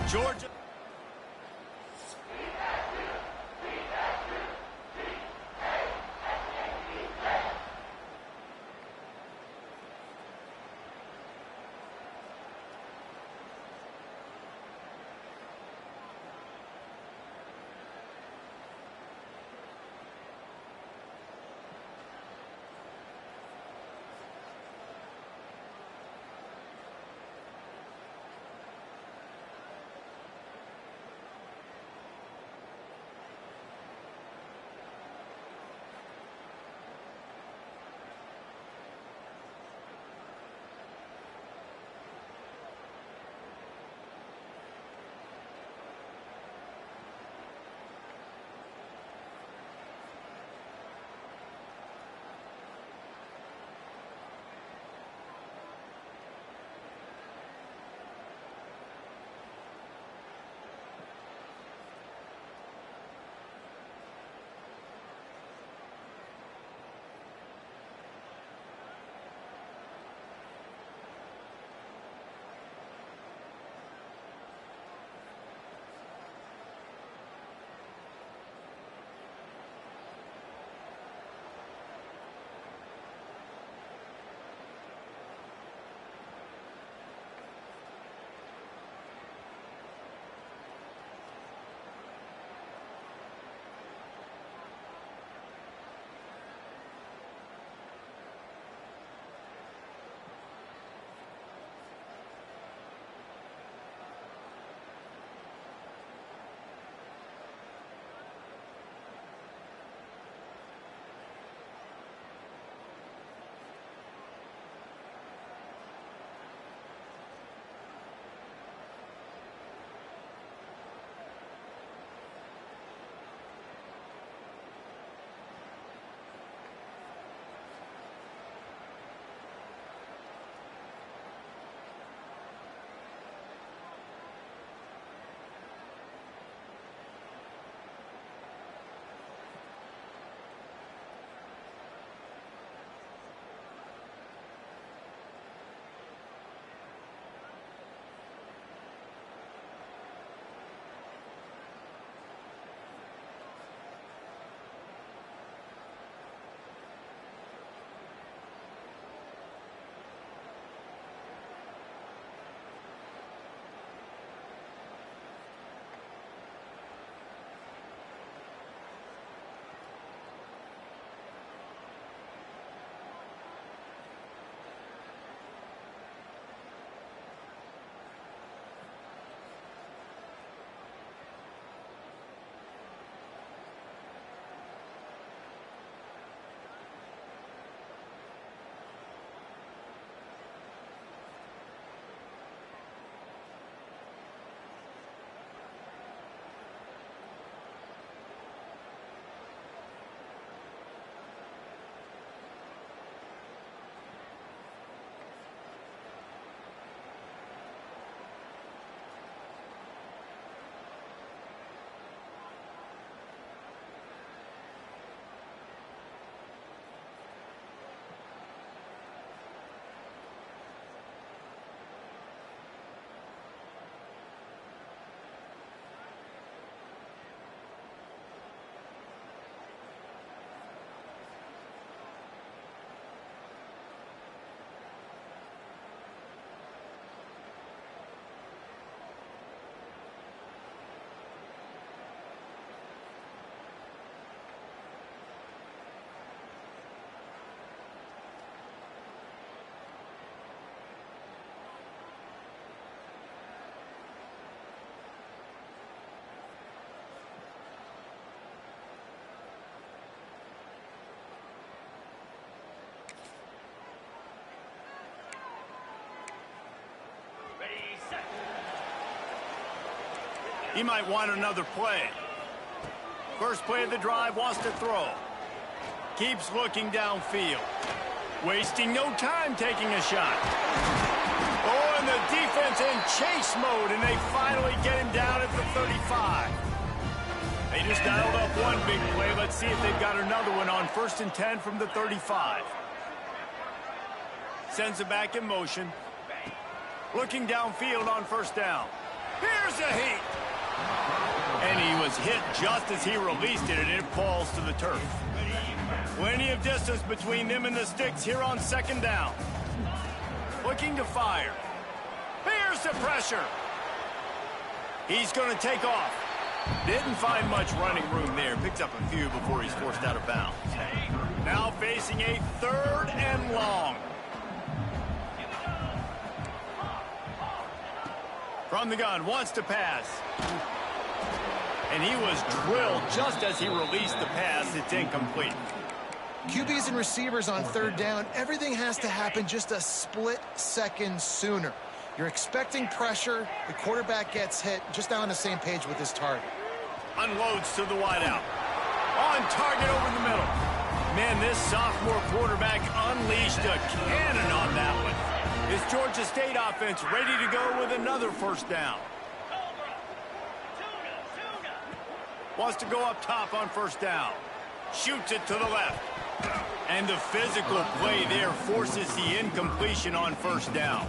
Georgia. He might want another play. First play of the drive, wants to throw. Keeps looking downfield. Wasting no time taking a shot. Oh, and the defense in chase mode, and they finally get him down at the 35. They just dialed up one big play. Let's see if they've got another one on 1st and 10 from the 35. Sends it back in motion. Looking downfield on 1st down. Here's a heat. And he was hit just as he released it, and it falls to the turf. Plenty of distance between them and the sticks here on second down. Looking to fire. Here's the pressure. He's going to take off. Didn't find much running room there. Picks up a few before he's forced out of bounds. Now facing a 3rd and long. From the gun, wants to pass. And he was drilled just as he released the pass. It's incomplete. QBs and receivers on 3rd down, everything has to happen just a split second sooner. You're expecting pressure, the quarterback gets hit, just not on the same page with his target. Unloads to the wideout. On target over the middle. Man, this sophomore quarterback unleashed a cannon on that one. This Georgia State offense ready to go with another 1st down. Wants to go up top on 1st down. Shoots it to the left. And the physical play there forces the incompletion on 1st down.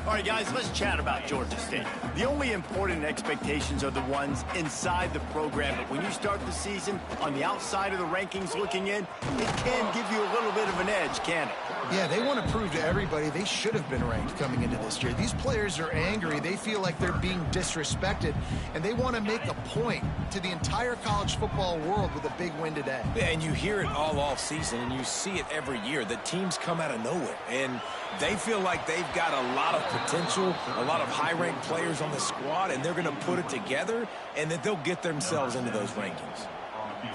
All right, guys, let's chat about Georgia State. The only important expectations are the ones inside the program, but when you start the season on the outside of the rankings looking in, it can give you a little bit of an edge, can it? Yeah, they want to prove to everybody they should have been ranked coming into this year. These players are angry. They feel like they're being disrespected, and they want to make a point to the entire college football world with a big win today. Yeah, and you hear it all off season, and you see it every year. The teams come out of nowhere, and they feel like they've got a lot of potential, a lot of high-ranked players on the squad, and they're going to put it together, and that they'll get themselves into those rankings.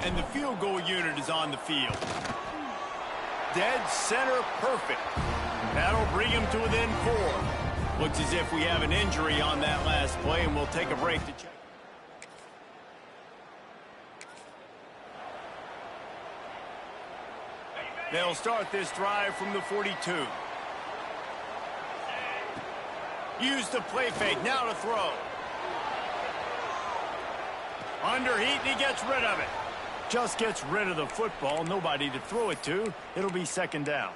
And the field goal unit is on the field. Dead center perfect. That'll bring him to within 4. Looks as if we have an injury on that last play, and we'll take a break to check. They'll start this drive from the 42. Use the play fake, now to throw. Under heat, and he gets rid of it. Just gets rid of the football, nobody to throw it to. It'll be 2nd down.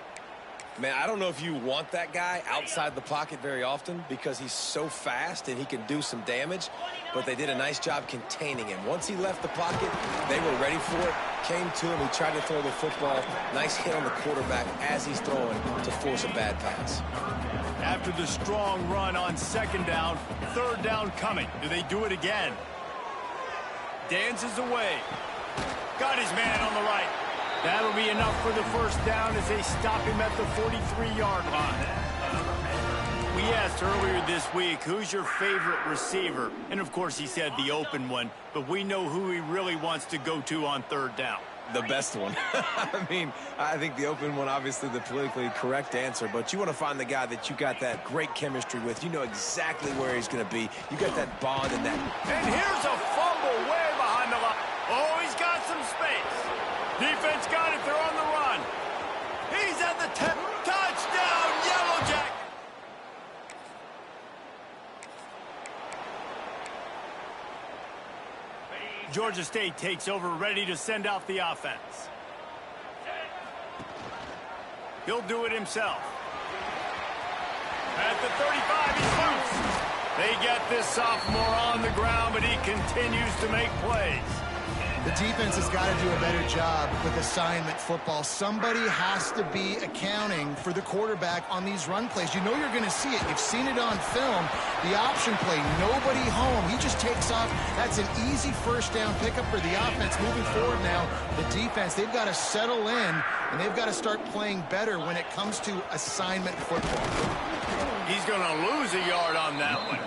Man, I don't know if you want that guy outside the pocket very often because he's so fast and he can do some damage, but they did a nice job containing him. Once he left the pocket, they were ready for it, came to him, he tried to throw the football. Nice hit on the quarterback as he's throwing to force a bad pass. After the strong run on 2nd down, 3rd down coming. Do they do it again? Dances away. Got his man on the right. That'll be enough for the 1st down as they stop him at the 43-yard line. We asked earlier this week, who's your favorite receiver? And, of course, he said the open one, but we know who he really wants to go to on 3rd down. The best one. I mean, I think the open one, obviously the politically correct answer, but you want to find the guy that you got that great chemistry with. You know exactly where he's going to be. You got that bond and that. And here's a fumble way behind the line. Oh, he's got some space. Defense got it. They're on the run. He's at the 10. Touchdown, Yellow Jacket. Georgia State takes over, ready to send out the offense. He'll do it himself. At the 35, he's loose. They get this sophomore on the ground, but he continues to make plays. The defense has got to do a better job with assignment football. Somebody has to be accounting for the quarterback on these run plays. You know you're going to see it. You've seen it on film. The option play, nobody home. He just takes off. That's an easy 1st down pickup for the offense. Moving forward now, the defense, they've got to settle in, and they've got to start playing better when it comes to assignment football. He's going to lose a yard on that one.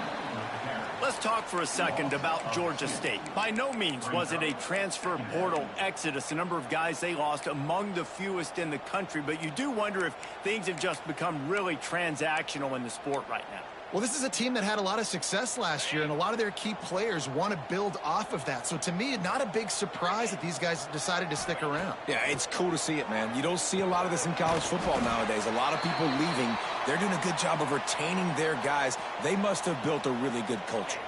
Let's talk for a second about Georgia State. By no means was it a transfer portal exodus. A number of guys they lost, among the fewest in the country. But you do wonder if things have just become really transactional in the sport right now. Well, this is a team that had a lot of success last year, and a lot of their key players want to build off of that. So to me, not a big surprise that these guys decided to stick around. Yeah, it's cool to see it, man. You don't see a lot of this in college football nowadays. A lot of people leaving. They're doing a good job of retaining their guys. They must have built a really good culture.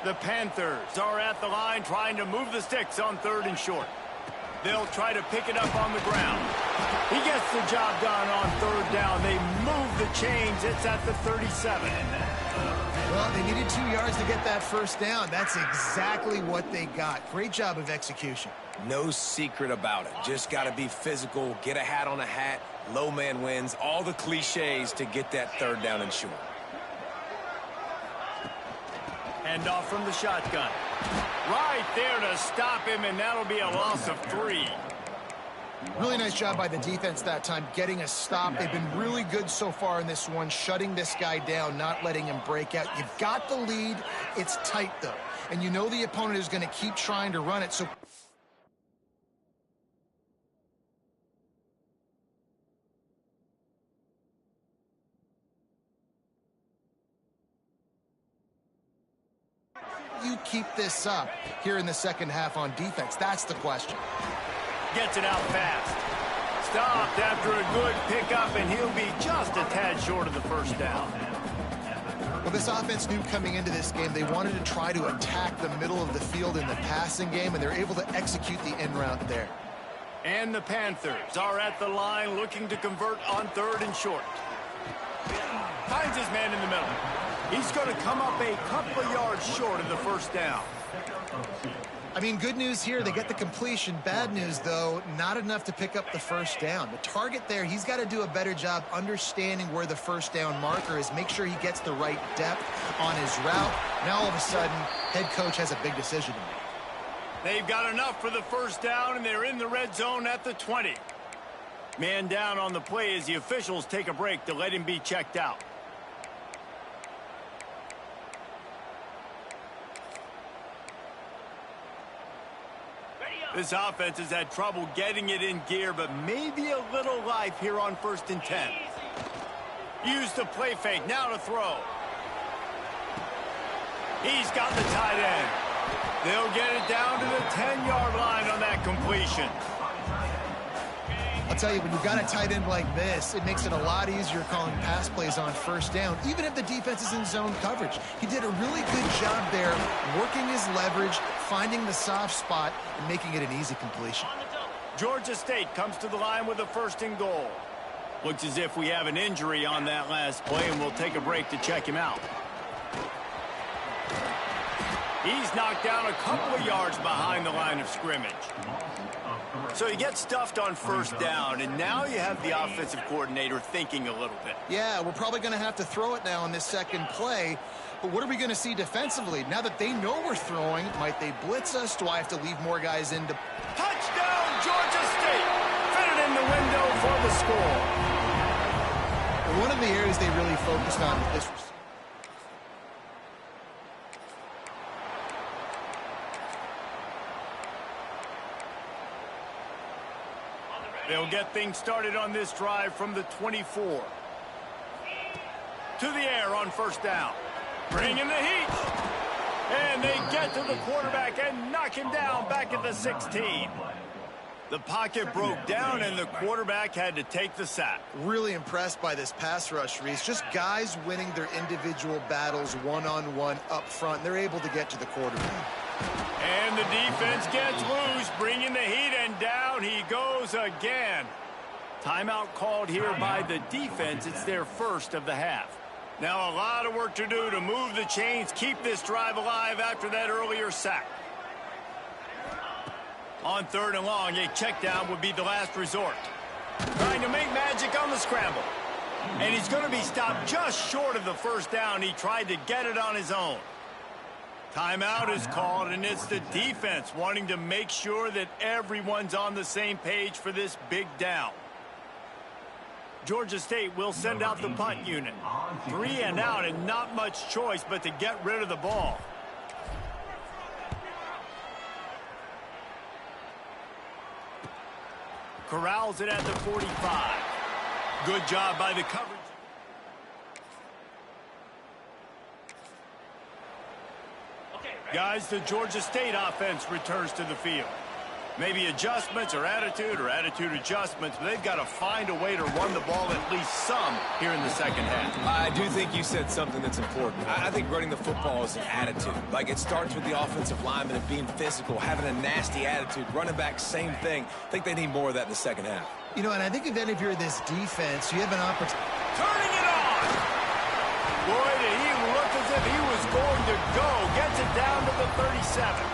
The Panthers are at the line trying to move the sticks on 3rd and short. They'll try to pick it up on the ground. He gets the job done on 3rd down. They move the chains. It's at the 37. Well, they needed 2 yards to get that first down. That's exactly what they got. Great job of execution. No secret about it. Just got to be physical, get a hat on a hat, low man wins, all the cliches to get that third down and short. Hand off from the shotgun. Right there to stop him, and that'll be a loss of 3. Really nice job by the defense that time, getting a stop. They've been really good so far in this one, shutting this guy down, not letting him break out. You've got the lead. It's tight, though. And you know the opponent is going to keep trying to run it, so... you keep this up here in the second half on defense? That's the question. Gets it out fast. Stopped after a good pickup, and he'll be just a tad short of the first down. Well, this offense knew coming into this game they wanted to try to attack the middle of the field in the passing game, and they're able to execute the end route there. And the Panthers are at the line looking to convert on 3rd and short. Finds his man in the middle. He's going to come up a couple of yards short of the first down. I mean, good news here, they get the completion. Bad news, though, not enough to pick up the first down. The target there, he's got to do a better job understanding where the first down marker is, make sure he gets the right depth on his route. Now, all of a sudden, head coach has a big decision to make. They've got enough for the first down, and they're in the red zone at the 20. Man down on the play as the officials take a break to let him be checked out. This offense has had trouble getting it in gear, but maybe a little life here on 1st and 10. Use the play fake, now to throw. He's got the tight end. They'll get it down to the 10-yard line on that completion. I'll tell you, when you've got a tight end like this, it makes it a lot easier calling pass plays on first down, even if the defense is in zone coverage. He did a really good job there, working his leverage, finding the soft spot, and making it an easy completion. Georgia State comes to the line with a 1st and goal. Looks as if we have an injury on that last play, and we'll take a break to check him out. He's knocked down a couple of yards behind the line of scrimmage. So he gets stuffed on first down, and now you have the offensive coordinator thinking a little bit. Yeah, we're probably going to have to throw it now on this second play. But what are we going to see defensively? Now that they know we're throwing, might they blitz us? Do I have to leave more guys in to... Touchdown, Georgia State! Fit it in the window for the score. One of the areas they really focused on with this... They'll get things started on this drive from the 24. To the air on first down. Bringing the heat. And they get to the quarterback and knock him down back at the 16. The pocket broke down, and the quarterback had to take the sack. Really impressed by this pass rush, Reese. Just guys winning their individual battles one-on-one up front. They're able to get to the quarterback. And the defense gets loose, bringing the heat, and down he goes again. Timeout called here by the defense. It's their first of the half. Now a lot of work to do to move the chains, keep this drive alive after that earlier sack. On 3rd and long, a check down would be the last resort. Trying to make magic on the scramble. And he's going to be stopped just short of the first down. He tried to get it on his own. Timeout is called, and it's the defense wanting to make sure that everyone's on the same page for this big down. Georgia State will send out the punt unit. 3 and out, and not much choice but to get rid of the ball. Corrals it at the 45. Good job by the coverage. Guys, the Georgia State offense returns to the field. Maybe adjustments or attitude adjustments, but they've got to find a way to run the ball at least some here in the second half. I do think you said something that's important. I think running the football is an attitude. Like, it starts with the offensive lineman and being physical, having a nasty attitude. Running back, same thing. I think they need more of that in the second half. You know, and I think if you're this defense, you have an opportunity. Turning it on! Boy, did he look as if he going to go. Gets it down to the 37.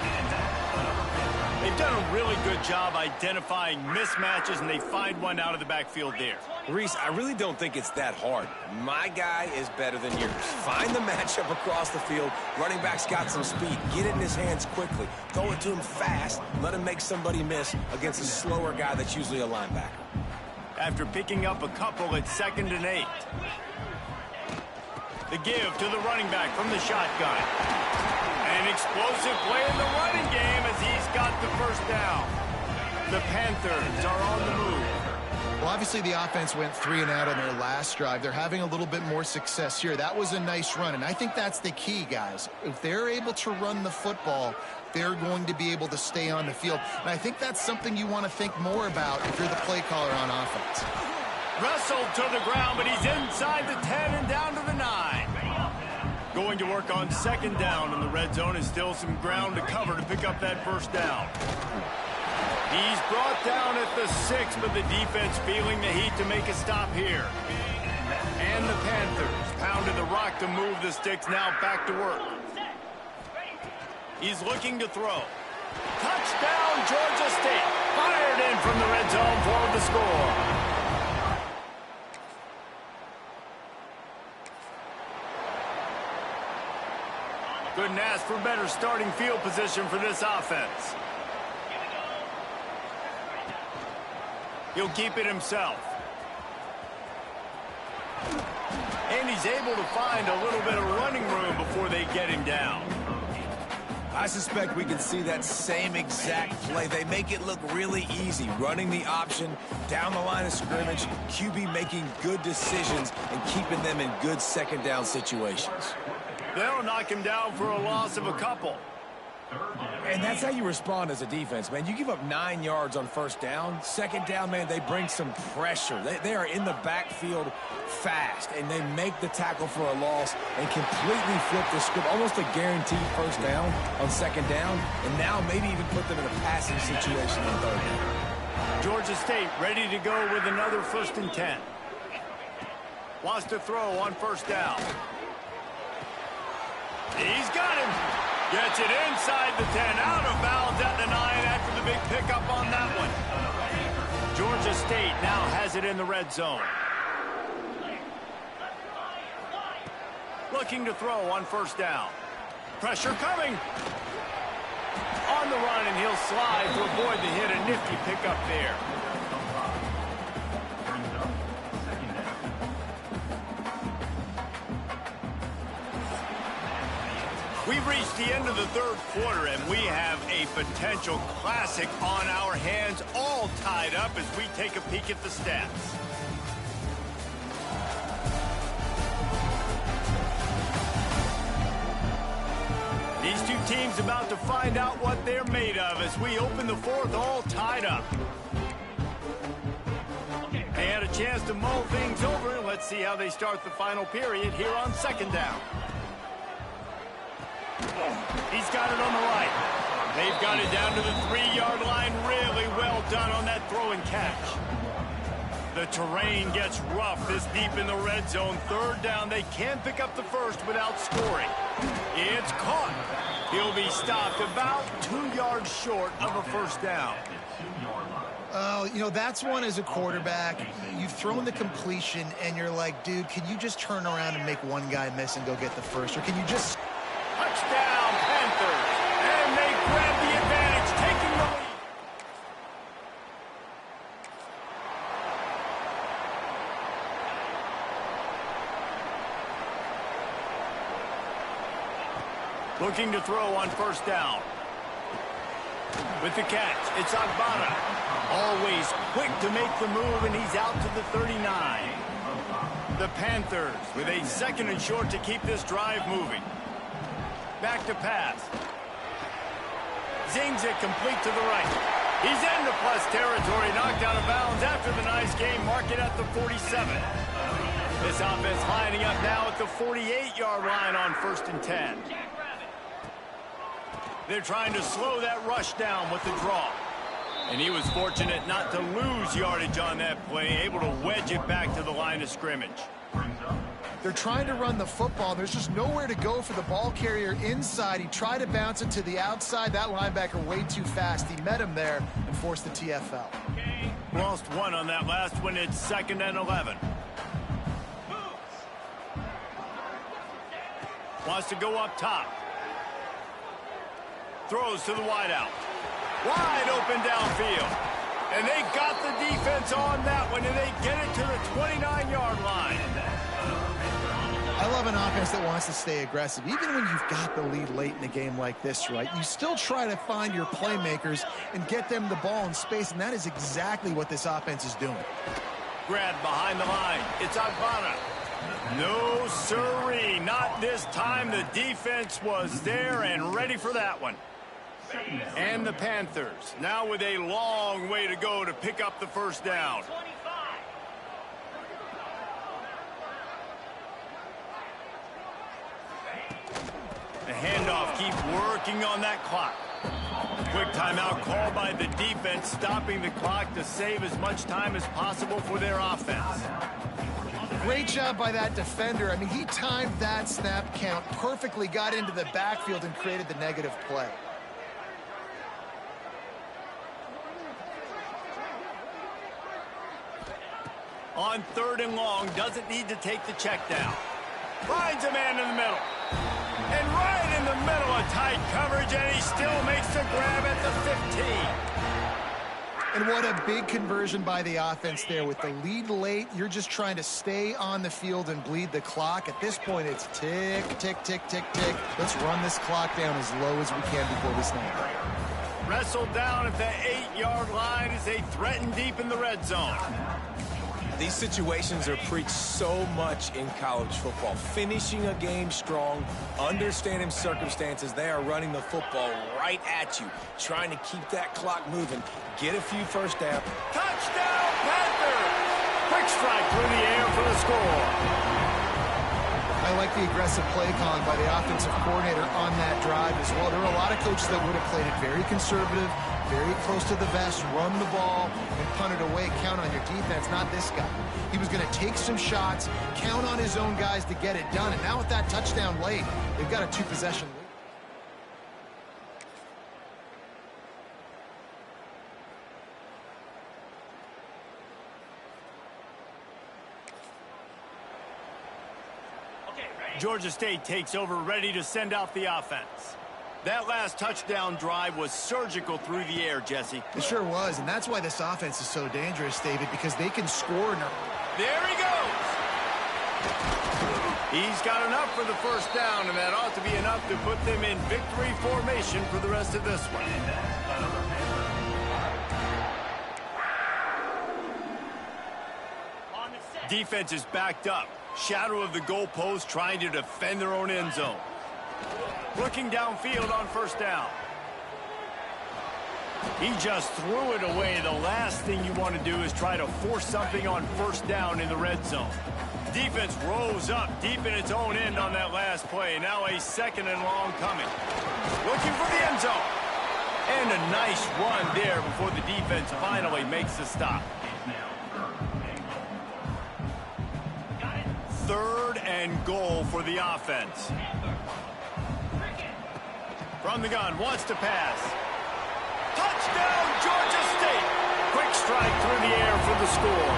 They've done a really good job identifying mismatches, and they find one out of the backfield there. Reese, I really don't think it's that hard. My guy is better than yours. Find the matchup across the field. Running back's got some speed. Get it in his hands quickly. Throw it to him fast. Let him make somebody miss against a slower guy that's usually a linebacker. After picking up a couple, it's 2nd and 8. The give to the running back from the shotgun. An explosive play in the running game as he's got the first down. The Panthers are on the move. Well, obviously the offense went 3 and out on their last drive. They're having a little bit more success here. That was a nice run, and I think that's the key, guys. If they're able to run the football, they're going to be able to stay on the field. And I think that's something you want to think more about if you're the play caller on offense. Wrestled to the ground, but he's inside the 10 and down to the 9. Going to work on 2nd down in the red zone. Is still some ground to cover to pick up that first down. He's brought down at the 6, but the defense feeling the heat to make a stop here. And the Panthers pounded the rock to move the sticks, now back to work. He's looking to throw. Touchdown, Georgia State. Fired in from the red zone for the score. Couldn't ask for better starting field position for this offense. He'll keep it himself. And he's able to find a little bit of running room before they get him down. I suspect we can see that same exact play. They make it look really easy, running the option down the line of scrimmage, QB making good decisions and keeping them in good 2nd down situations. They'll knock him down for a loss of a couple. And that's how you respond as a defense, man. You give up 9 yards on 1st down. 2nd down, man, they bring some pressure. They are in the backfield fast, and they make the tackle for a loss and completely flip the script. Almost a guaranteed 1st down on 2nd down, and now maybe even put them in a passing situation on 3rd down. Georgia State ready to go with another 1st and 10. Wants to throw on 1st down. He's got him. Gets it inside the 10, out of bounds at the 9 after the big pickup on that one. Georgia State now has it in the red zone. Looking to throw on 1st down. Pressure coming. On the run, and he'll slide to avoid the hit. A nifty pickup there. We've reached the end of the 3rd quarter, and we have a potential classic on our hands, all tied up as we take a peek at the stats. These two teams about to find out what they're made of as we open the 4th, all tied up. They had a chance to mull things over. Let's see how they start the final period here on 2nd down. He's got it on the right. They've got it down to the 3-yard line. Really well done on that throw and catch. The terrain gets rough this deep in the red zone. 3rd down. They can't pick up the first without scoring. It's caught. He'll be stopped about 2 yards short of a 1st down. Oh, you know, that's one as a quarterback. You've thrown the completion, and you're like, dude, can you just turn around and make one guy miss and go get the first? Or can you just... Touchdown, Panthers. And they grab the advantage, taking the lead. Looking to throw on 1st down. With the catch, it's Agbana. Always quick to make the move, and he's out to the 39. The Panthers with a 2nd and short to keep this drive moving. Back to pass. Zings it complete to the right. He's into plus territory, knocked out of bounds after the nice game. Mark it at the 47. This offense lining up now at the 48-yard line on 1st and 10. They're trying to slow that rush down with the draw. And he was fortunate not to lose yardage on that play, able to wedge it back to the line of scrimmage. They're trying to run the football. There's just nowhere to go for the ball carrier inside. He tried to bounce it to the outside. That linebacker way too fast. He met him there and forced the TFL. Lost one on that last one. It's 2nd and 11. Wants to go up top. Throws to the wideout. Wide open downfield. And they got the defense on that one, and they get it to the 29-yard line. I love an offense that wants to stay aggressive. Even when you've got the lead late in a game like this, right, you still try to find your playmakers and get them the ball in space, and that is exactly what this offense is doing. Grab behind the line. It's Agbana. No, sirree. Not this time. The defense was there and ready for that one. And the Panthers now with a long way to go to pick up the first down. The handoff keeps working on that clock. Quick timeout called by the defense, stopping the clock to save as much time as possible for their offense. Great job by that defender. I mean, he timed that snap count perfectly, got into the backfield and created the negative play. On 3rd and long, doesn't need to take the check down. Finds a man in the middle. And right in the middle of tight coverage, and he still makes the grab at the 15. And what a big conversion by the offense there. With the lead late, you're just trying to stay on the field and bleed the clock. At this point, it's tick, tick, tick, tick, tick. Let's run this clock down as low as we can before we snap. Wrestled down at the 8-yard line as they threaten deep in the red zone. These situations are preached so much in college football. Finishing a game strong, understanding circumstances. They are running the football right at you, trying to keep that clock moving, get a few first down. Touchdown, Panthers! Quick strike through the air for the score. I like the aggressive play calling by the offensive coordinator on that drive as well. There are a lot of coaches that would have played it very conservative, very close to the vest, run the ball, and punt it away, count on your defense. Not this guy. He was going to take some shots, count on his own guys to get it done. And now with that touchdown late, they've got a 2-possession lead. Georgia State takes over, ready to send out the offense. That last touchdown drive was surgical through the air, Jesse. It sure was, and that's why this offense is so dangerous, David, because they can score. There he goes! He's got enough for the first down, and that ought to be enough to put them in victory formation for the rest of this one. Defense is backed up. Shadow of the goalpost, trying to defend their own end zone. Looking downfield on first down. He just threw it away. The last thing you want to do is try to force something on first down in the red zone. Defense rose up deep in its own end on that last play. Now a 2nd and long coming. Looking for the end zone. And a nice run there before the defense finally makes the stop. 3rd and goal for the offense. From the gun, wants to pass. Touchdown, Georgia State! Quick strike through the air for the score.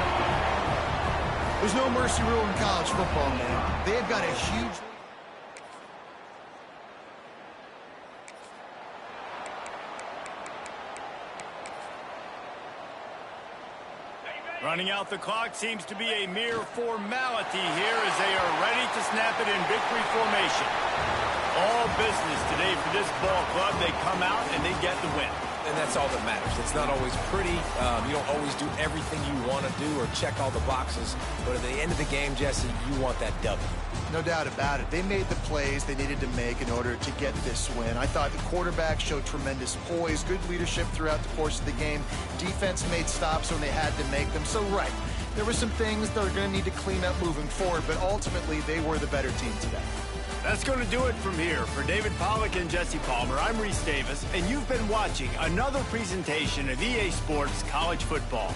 There's no mercy rule in college football, man. They've got a huge... Running out the clock seems to be a mere formality here as they are ready to snap it in victory formation. All business today for this ball club. They come out and they get the win. And that's all that matters. It's not always pretty. You don't always do everything you want to do or check all the boxes. But at the end of the game, Jesse, you want that W. No doubt about it. They made the plays they needed to make in order to get this win. I thought the quarterback showed tremendous poise, good leadership throughout the course of the game. Defense made stops when they had to make them. So, right, there were some things that are going to need to clean up moving forward, but ultimately they were the better team today. That's going to do it from here. For David Pollack and Jesse Palmer, I'm Reese Davis, and you've been watching another presentation of EA Sports College Football.